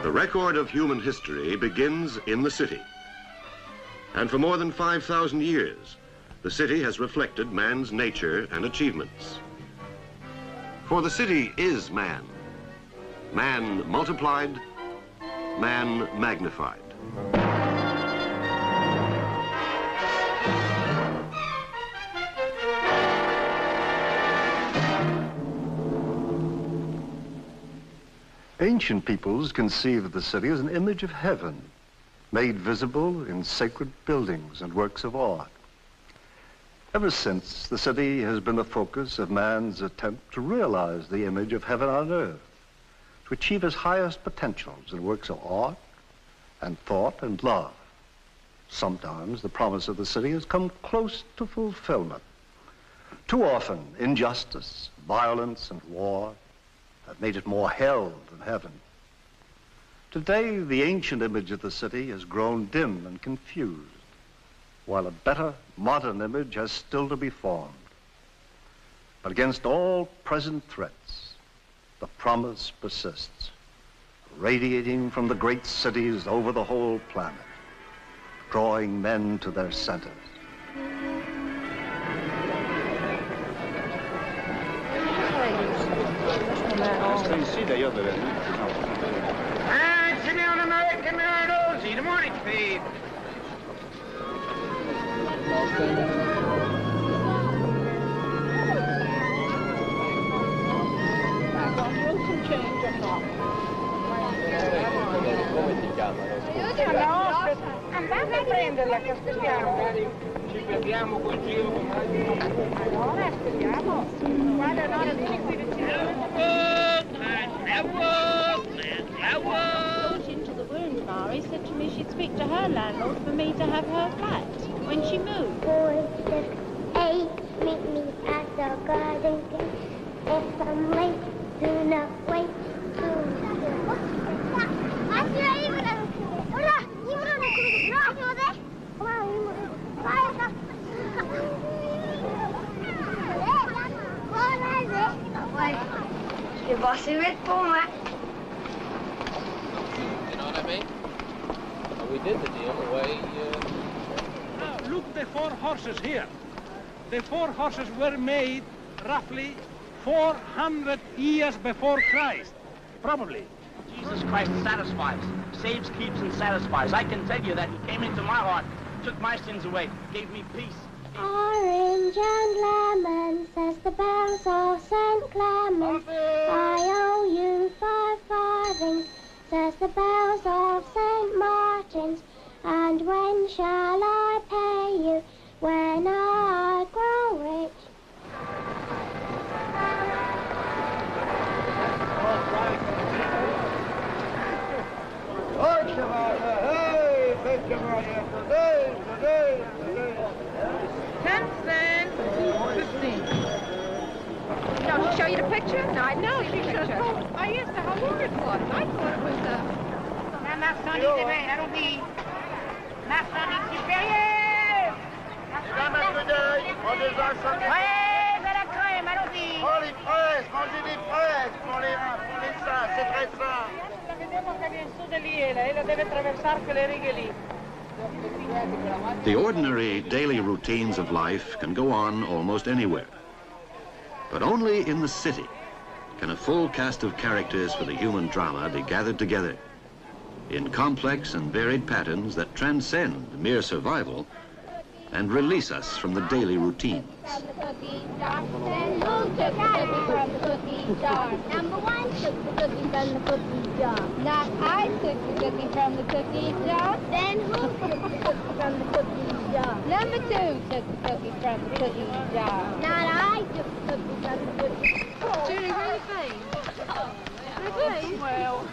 The record of human history begins in the city. And for more than 5,000 years, the city has reflected man's nature and achievements. For the city is man. Man multiplied, man magnified. Ancient peoples conceived of the city as an image of heaven, made visible in sacred buildings and works of art. Ever since, the city has been the focus of man's attempt to realize the image of heaven on earth, to achieve his highest potentials in works of art and thought and love. Sometimes the promise of the city has come close to fulfillment. Too often, injustice, violence, and war have made it more hell than heaven. Today, the ancient image of the city has grown dim and confused, while a better, modern image has still to be formed. But against all present threats, the promise persists, radiating from the great cities over the whole planet, drawing men to their centers. Sit down, American Marinos. Eat a morning feed. Andate a prenderla che aspettiamo. Ci perdiamo col giro. Allora aspettiamo. Guarda, allora vieni qui vicino. Into the room, Mary said to me she'd speak to her landlord for me to have her flat when she moved. Hey, meet me at the garden gate. If I'm late, do not wait. Je was hier met pommen. You know what I mean? We did the deal the way... Now, look, the 4 horses here. The 4 horses were made roughly 400 years before Christ. Probably. Jesus Christ satisfies, saves, keeps, and satisfies. I can tell you that he came into my heart, took my sins away, gave me peace. Orange and lemon, says the bells of St. Clement. I owe you 5 farthings, says the bells of St. Martin's. And when shall I pay you? When I grow rich. No, she show you the picture? No, I didn't see the picture. I asked her how long it was. I thought it was Ma sonny deve, I don't be. Ma sonny supérieur. Mesdames, un peu d'œil, on les a sans... Ouais, de la crème, allons-y. Oh, les fraises, mangez des fraises pour les reins, pour les seins, c'est très sain. La vediamo che viene su di lì, lei la deve attraversare quelle righe lì. The ordinary daily routines of life can go on almost anywhere. But only in the city can a full cast of characters for the human drama be gathered together. in complex and varied patterns that transcend mere survival and release us from the daily routines. Number one took the cookie from the cookie jar. Now I took the cookie from the cookie jar. Then who took the cookie from the cookie jar? Number two took the cookie from the cookie jar. Not I took the cookie from the cookie jar. Judy, where are you going? Well.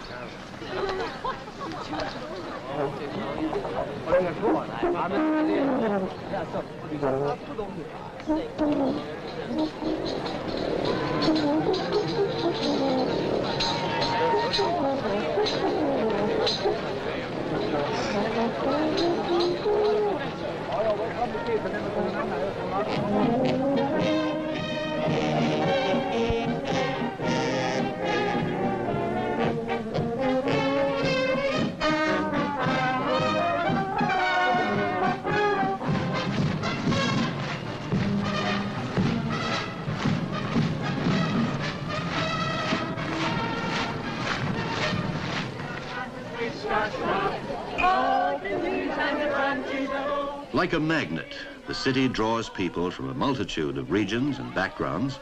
Like a magnet, the city draws people from a multitude of regions and backgrounds,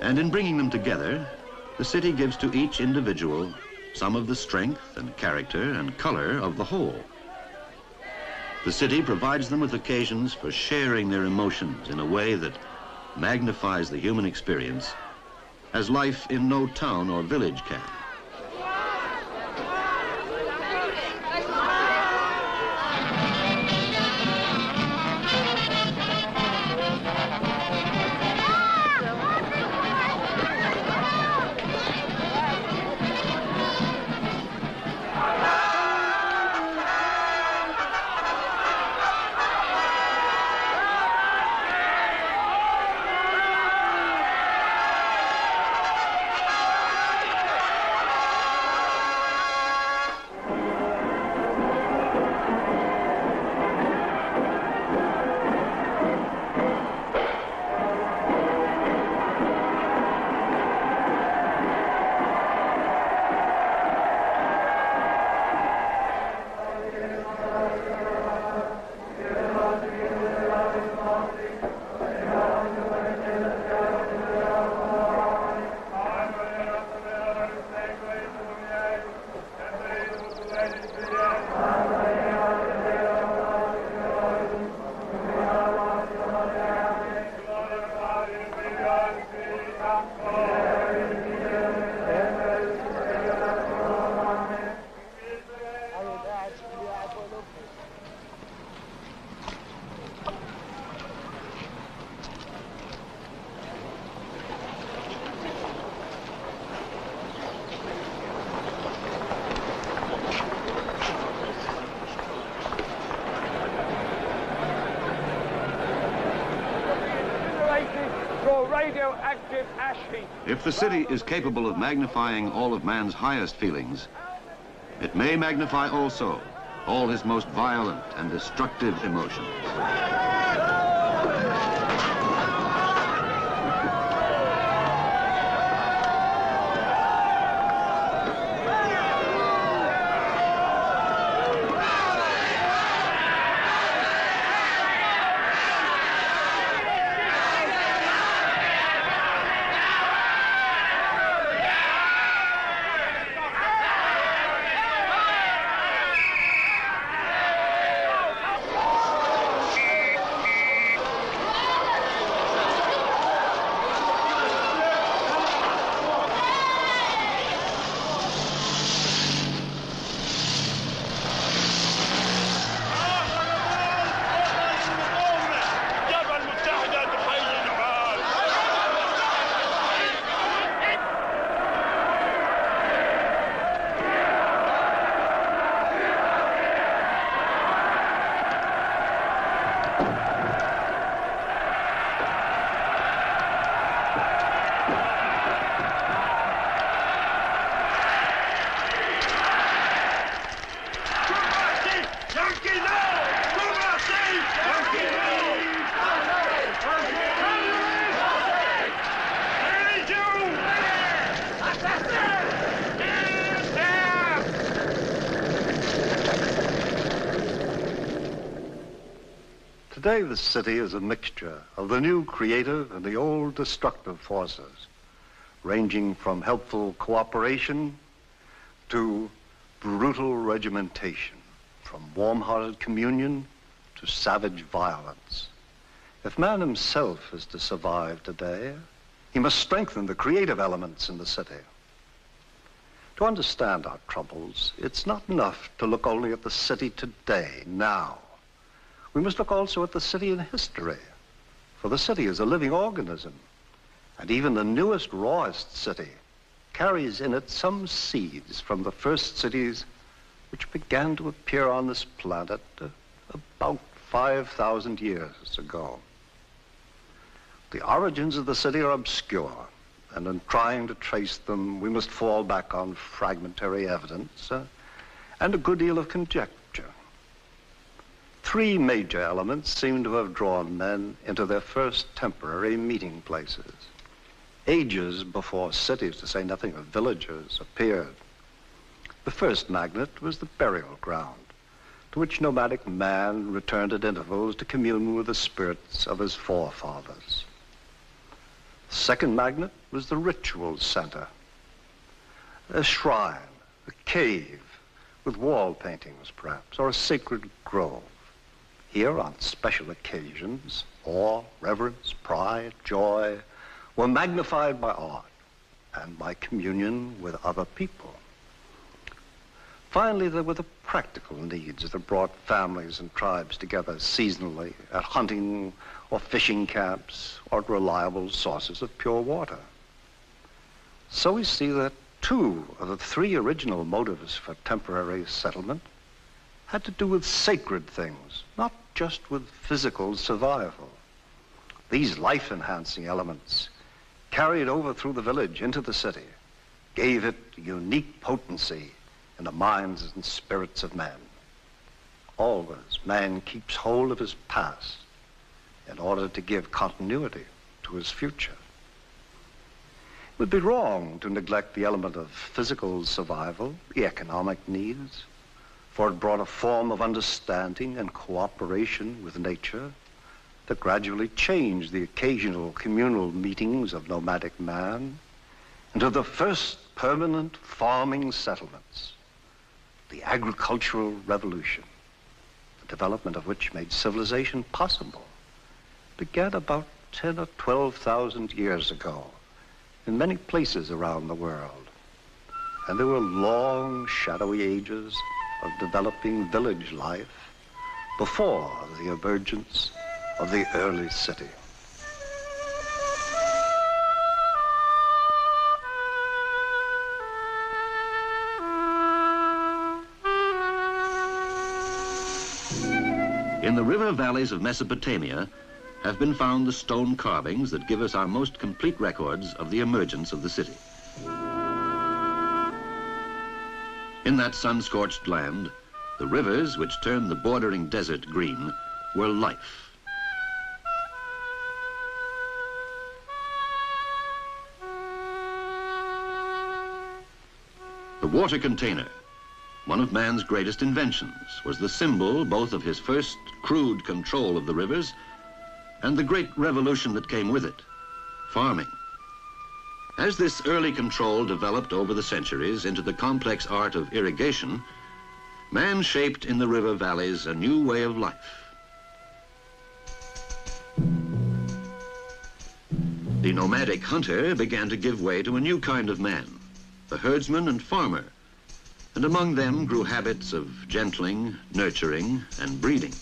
and in bringing them together, the city gives to each individual some of the strength and character and color of the whole. The city provides them with occasions for sharing their emotions in a way that magnifies the human experience as life in no town or village can. If the city is capable of magnifying all of man's highest feelings, it may magnify also all his most violent and destructive emotions. Today, the city is a mixture of the new creative and the old destructive forces, ranging from helpful cooperation to brutal regimentation, from warm-hearted communion to savage violence. If man himself is to survive today, he must strengthen the creative elements in the city. To understand our troubles, it's not enough to look only at the city today, now. We must look also at the city in history, for the city is a living organism, and even the newest, rawest city carries in it some seeds from the first cities which began to appear on this planet about 5,000 years ago. The origins of the city are obscure, and in trying to trace them, we must fall back on fragmentary evidence and a good deal of conjecture. Three major elements seem to have drawn men into their first temporary meeting places. Ages before cities, to say nothing of villages, appeared. The first magnet was the burial ground, to which nomadic man returned at intervals to commune with the spirits of his forefathers. The second magnet was the ritual center, a shrine, a cave, with wall paintings perhaps, or a sacred grove. Here, on special occasions, awe, reverence, pride, joy, were magnified by art and by communion with other people. Finally, there were the practical needs that brought families and tribes together seasonally at hunting or fishing camps or at reliable sources of pure water. So we see that two of the three original motives for temporary settlement had to do with sacred things, not just with physical survival. These life-enhancing elements carried over through the village into the city, gave it unique potency in the minds and spirits of men. Always, man keeps hold of his past in order to give continuity to his future. It would be wrong to neglect the element of physical survival, the economic needs, for it brought a form of understanding and cooperation with nature that gradually changed the occasional communal meetings of nomadic man into the first permanent farming settlements, the agricultural revolution, the development of which made civilization possible, began about 10 or 12,000 years ago in many places around the world. And there were long, shadowy ages of developing village life before the emergence of the early city. In the river valleys of Mesopotamia have been found the stone carvings that give us our most complete records of the emergence of the city. In that sun-scorched land, the rivers which turned the bordering desert green were life. The water container, one of man's greatest inventions, was the symbol both of his first crude control of the rivers and the great revolution that came with it, farming. As this early control developed over the centuries into the complex art of irrigation, man shaped in the river valleys a new way of life. The nomadic hunter began to give way to a new kind of man, the herdsman and farmer, and among them grew habits of gentling, nurturing, and breeding.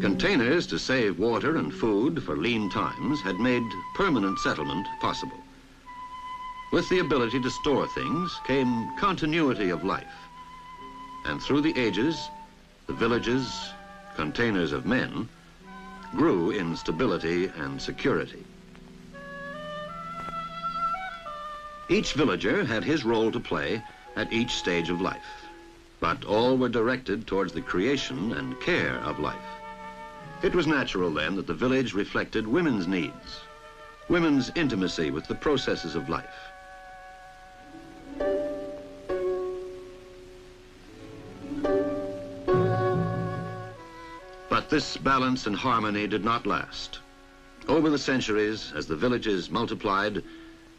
Containers to save water and food for lean times had made permanent settlement possible. With the ability to store things came continuity of life. And through the ages, the villages, containers of men, grew in stability and security. Each villager had his role to play at each stage of life, but all were directed towards the creation and care of life. It was natural then that the village reflected women's needs, women's intimacy with the processes of life. But But this balance and harmony did not last. Over the centuries, as the villages multiplied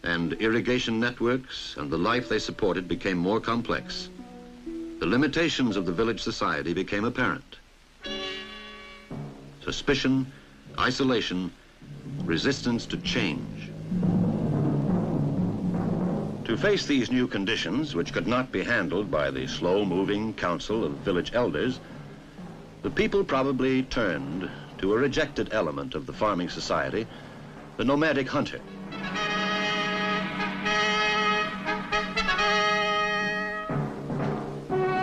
and irrigation networks and the life they supported became more complex, the limitations of the village society became apparent. Suspicion, isolation, resistance to change. To face these new conditions, which could not be handled by the slow-moving council of village elders, the people probably turned to a rejected element of the farming society, the nomadic hunter.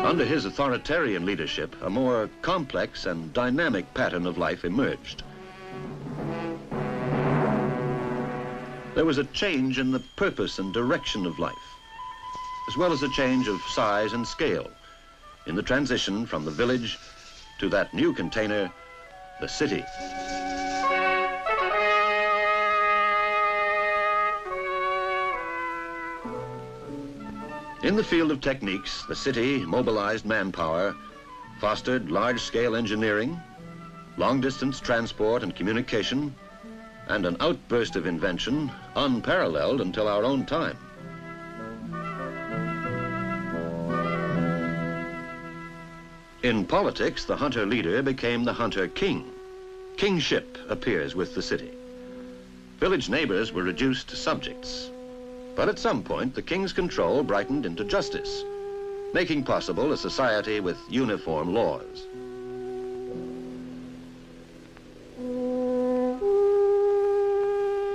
Under his authoritarian leadership, a more complex and dynamic pattern of life emerged. There was a change in the purpose and direction of life, as well as a change of size and scale in the transition from the village to that new container, the city. In the field of techniques, the city mobilized manpower, fostered large-scale engineering, long-distance transport and communication, and an outburst of invention unparalleled until our own time. In politics, the hunter leader became the hunter king. Kingship appears with the city. Village neighbors were reduced to subjects. But at some point, the king's control brightened into justice, making possible a society with uniform laws.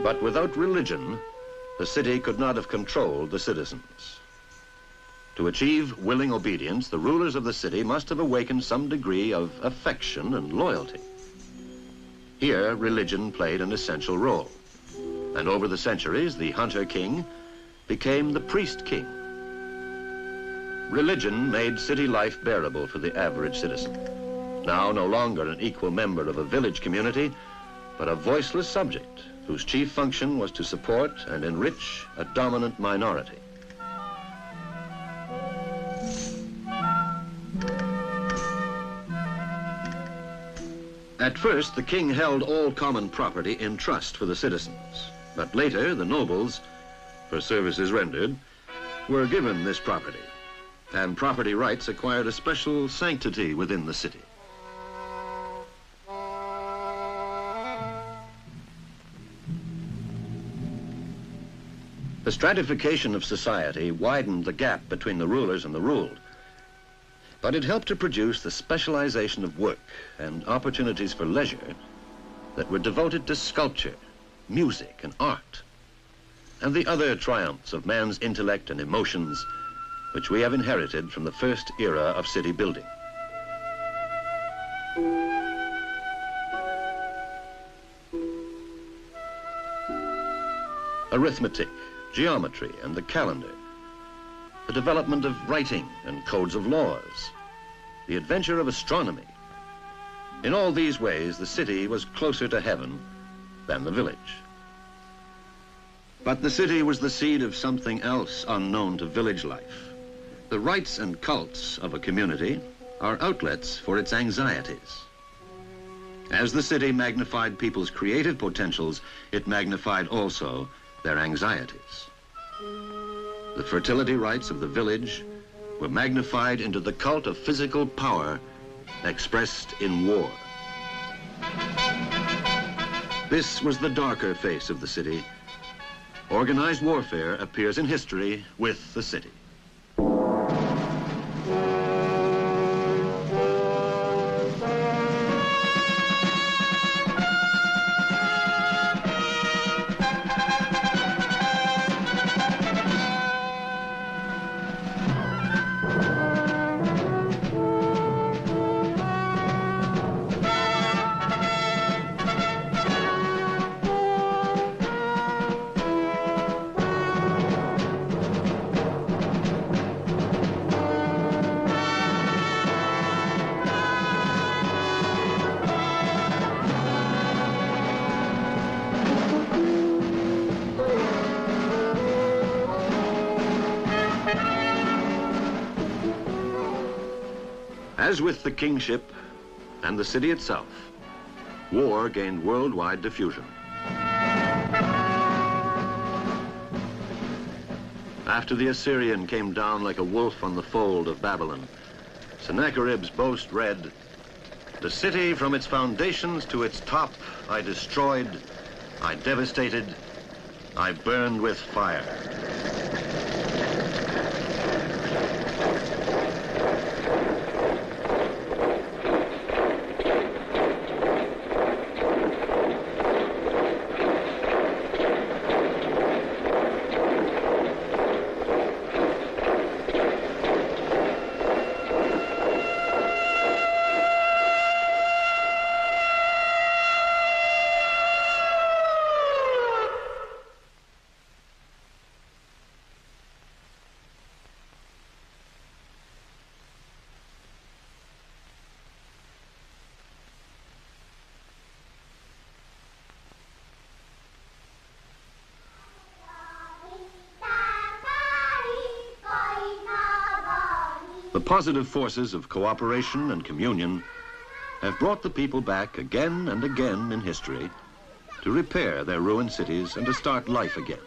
But without religion, the city could not have controlled the citizens. To achieve willing obedience, the rulers of the city must have awakened some degree of affection and loyalty. Here, religion played an essential role. And over the centuries, the hunter king became the priest king. Religion made city life bearable for the average citizen. Now no longer an equal member of a village community, but a voiceless subject whose chief function was to support and enrich a dominant minority. At first, the king held all common property in trust for the citizens, but later the nobles, for services rendered, were given this property, and property rights acquired a special sanctity within the city. The stratification of society widened the gap between the rulers and the ruled, but it helped to produce the specialization of work and opportunities for leisure that were devoted to sculpture, music, and art, and the other triumphs of man's intellect and emotions which we have inherited from the first era of city building. Arithmetic, geometry, and the calendar, the development of writing and codes of laws, the adventure of astronomy. In all these ways, the city was closer to heaven than the village. But the city was the seed of something else unknown to village life. The rites and cults of a community are outlets for its anxieties. As the city magnified people's creative potentials, it magnified also their anxieties. The fertility rites of the village were magnified into the cult of physical power expressed in war. This was the darker face of the city. Organized warfare appears in history with the city. As with the kingship, and the city itself, war gained worldwide diffusion. After the Assyrian came down like a wolf on the fold of Babylon, Sennacherib's boast read, "The city from its foundations to its top I destroyed, I devastated, I burned with fire." The positive forces of cooperation and communion have brought the people back again and again in history to repair their ruined cities and to start life again.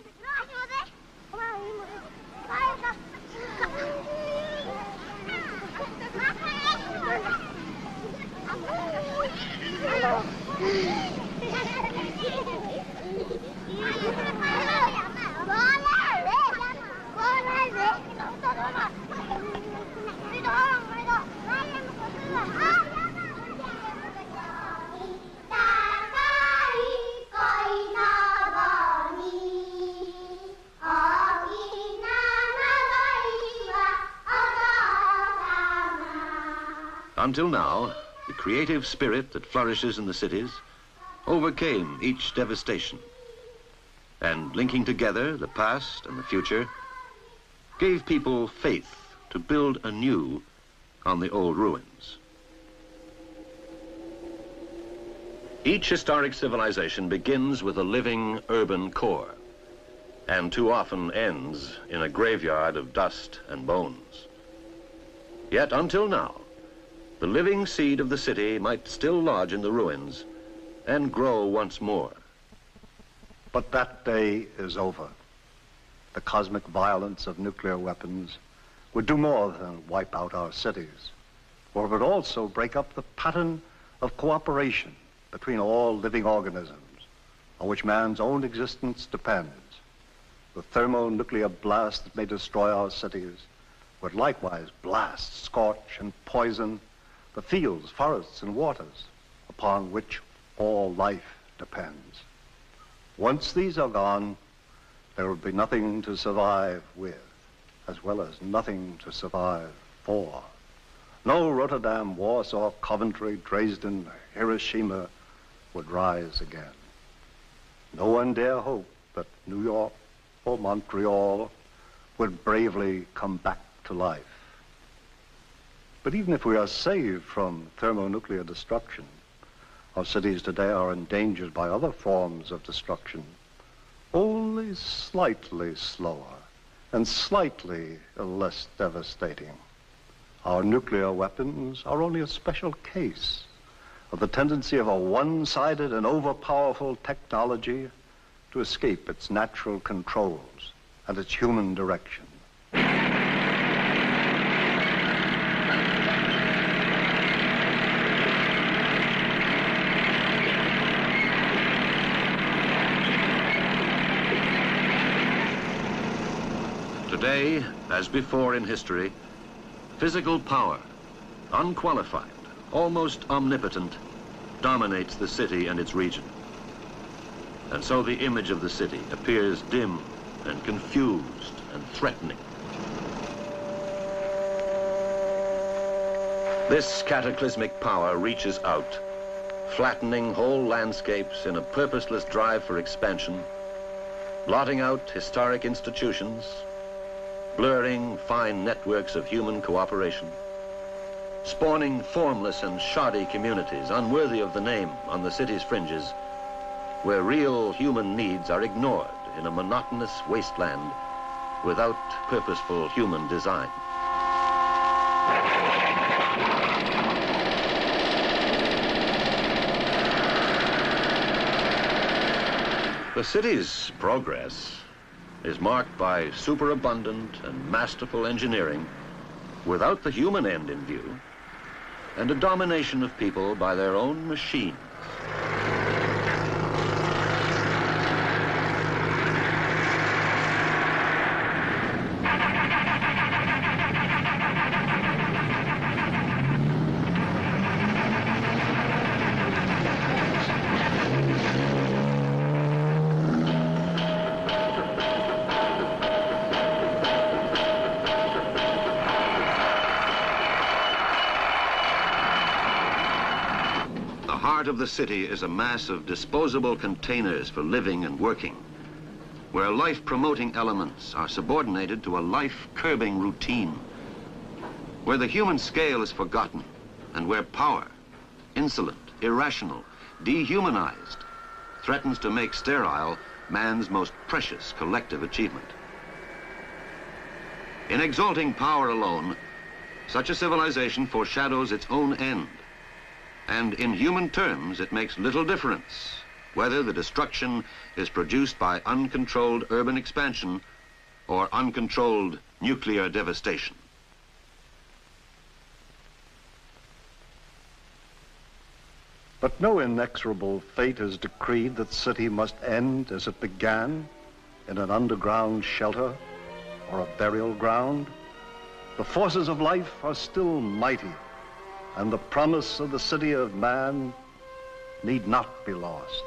Until now, the creative spirit that flourishes in the cities overcame each devastation, and linking together the past and the future, gave people faith to build anew on the old ruins. Each historic civilization begins with a living urban core, and too often ends in a graveyard of dust and bones. Yet until now, the living seed of the city might still lodge in the ruins and grow once more. But that day is over. The cosmic violence of nuclear weapons would do more than wipe out our cities, for it would also break up the pattern of cooperation between all living organisms on which man's own existence depends. The thermonuclear blast that may destroy our cities would likewise blast, scorch, and poison the fields, forests, and waters upon which all life depends. Once these are gone, there will be nothing to survive with, as well as nothing to survive for. No Rotterdam, Warsaw, Coventry, Dresden, Hiroshima would rise again. No one dare hope that New York or Montreal would bravely come back to life. But even if we are saved from thermonuclear destruction, our cities today are endangered by other forms of destruction, only slightly slower and slightly less devastating. Our nuclear weapons are only a special case of the tendency of a one-sided and overpowerful technology to escape its natural controls and its human direction. Today, as before in history, physical power, unqualified, almost omnipotent, dominates the city and its region. And so the image of the city appears dim and confused and threatening. This cataclysmic power reaches out, flattening whole landscapes in a purposeless drive for expansion, blotting out historic institutions, blurring fine networks of human cooperation, spawning formless and shoddy communities unworthy of the name on the city's fringes, where real human needs are ignored in a monotonous wasteland without purposeful human design. The city's progress is marked by superabundant and masterful engineering without the human end in view, and a domination of people by their own machines. The heart of the city is a mass of disposable containers for living and working, where life-promoting elements are subordinated to a life-curbing routine, where the human scale is forgotten, and where power, insolent, irrational, dehumanized, threatens to make sterile man's most precious collective achievement. In exalting power alone, such a civilization foreshadows its own end. And in human terms, it makes little difference whether the destruction is produced by uncontrolled urban expansion or uncontrolled nuclear devastation. But no inexorable fate has decreed that the city must end as it began, in an underground shelter or a burial ground. The forces of life are still mighty, and the promise of the city of man need not be lost.